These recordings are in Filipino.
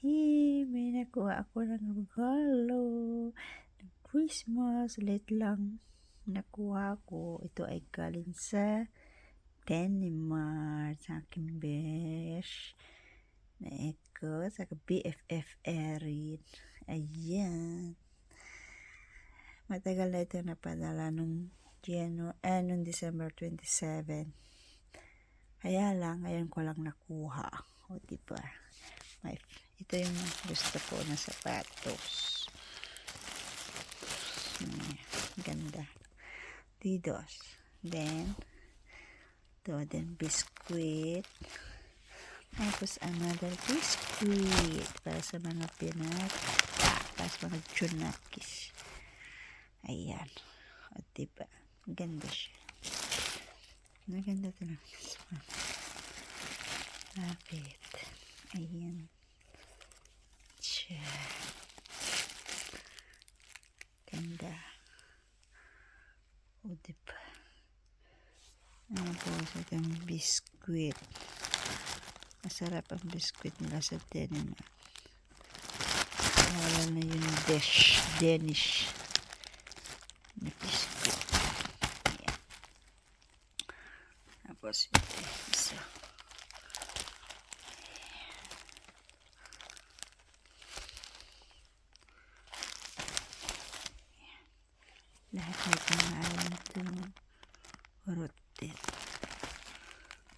May nakuha ako ng regalo ng Christmas. Late lang nakuha ko. Ito ay galing sa Denmark, sa aking besh na Echo, sa BFF Erin. Ayan. Matagal na ito napadala nung December 27. Kaya lang, ngayon ko lang nakuha. O, diba? Ito yung gusto ko na sapatos. Ganda. Didos. Then biscuit. Tapos another biscuit para sa mga para sa mga chunakis. Ayan. O, diba? Ganda siya. Maganda talaga. Lapit. Ayan. Siya. Ganda. O, diba? Ano po sa itong biskuit. Masarap ang biskuit nila sa Denmark. Wala na yung Danish na biskuit. Ayan. Tapos ito isa. Lahat may pangalan itong urot din.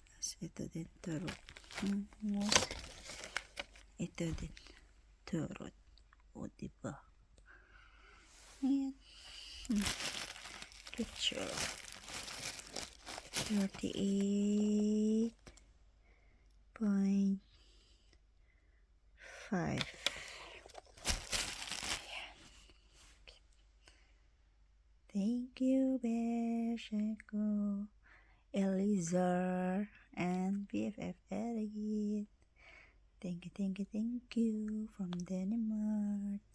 Tapos ito din turot. Ito din turot. O, diba? Ayan. Picture. 38.5. Thank you, Besh, Echo, Elizar, and BFF Erin. Thank you from Denmark.